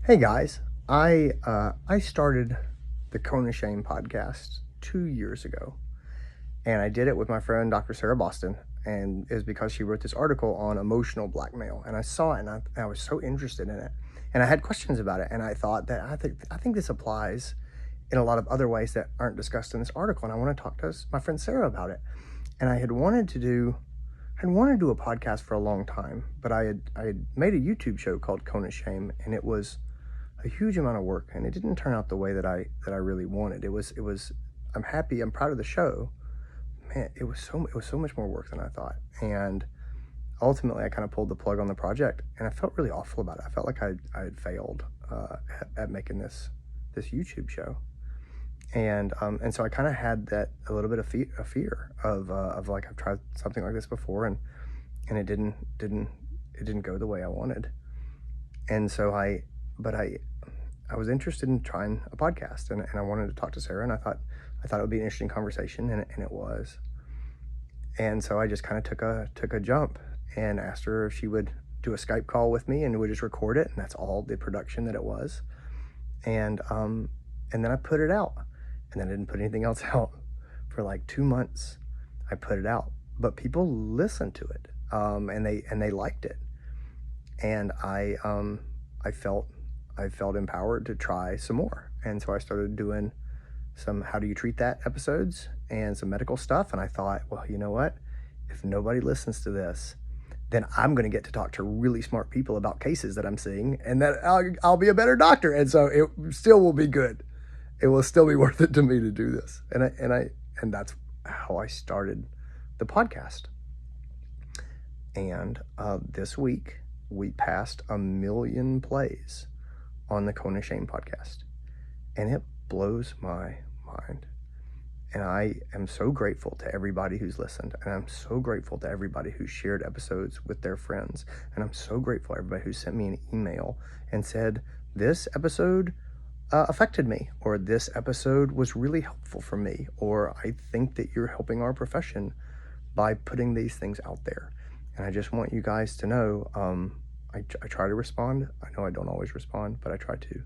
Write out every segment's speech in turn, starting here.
Hey guys, I started the Kona Shame podcast 2 years ago, and I did it with my friend Dr. Sarah Boston, and it was because she wrote this article on emotional blackmail, and I saw it, and I was so interested in it, and I had questions about it, and I thought that I think this applies in a lot of other ways that aren't discussed in this article, and I want to talk to my friend Sarah about it, and I had wanted to do a podcast for a long time, but I had made a YouTube show called Kona Shame, and it was a huge amount of work, and it didn't turn out the way that I really wanted. It was I'm happy, I'm proud of the show. Man, it was so much more work than I thought. And ultimately I kind of pulled the plug on the project, and I felt really awful about it. I felt like I had failed at making this YouTube show. And so I kind of had that a little bit of fear of like, I've tried something like this before, and it didn't go the way I wanted. And so I was interested in trying a podcast, and I wanted to talk to Sarah, and I thought it would be an interesting conversation, and it was. And so I just kind of took a jump and asked her if she would do a Skype call with me, and we just record it, and that's all the production that it was. And then I put it out, and then I didn't put anything else out for like 2 months. I put it out, but people listened to it, and they liked it, and I felt empowered to try some more. And so I started doing some how do you treat that episodes and some medical stuff. And I thought, well, you know what? If nobody listens to this, then I'm going to get to talk to really smart people about cases that I'm seeing, and that I'll be a better doctor. And so it still will be good. It will still be worth it to me to do this. And that's how I started the podcast. And this week we passed 1 million plays on the Kona Shame podcast, and it blows my mind. And I am so grateful to everybody who's listened, and I'm so grateful to everybody who shared episodes with their friends, and I'm so grateful to everybody who sent me an email and said, this episode affected me, or this episode was really helpful for me, or I think that you're helping our profession by putting these things out there. And I just want you guys to know, I try to respond. I know I don't always respond, but I try to.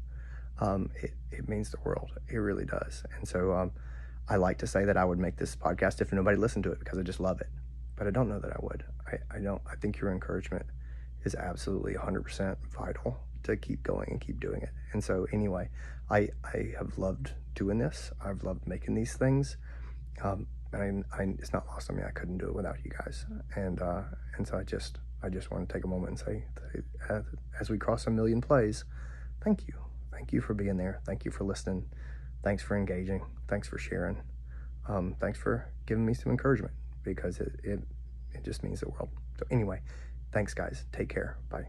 It means the world. It really does. And so I like to say that I would make this podcast if nobody listened to it, because I just love it. But I don't know that I would. I don't. I think your encouragement is absolutely 100% vital to keep going and keep doing it. And so anyway, I have loved doing this. I've loved making these things. And it's not lost on me. I couldn't do it without you guys. And so I just want to take a moment and say, as we cross 1 million plays, thank you. Thank you for being there. Thank you for listening. Thanks for engaging. Thanks for sharing. Thanks for giving me some encouragement, because it just means the world. So anyway, thanks guys. Take care. Bye.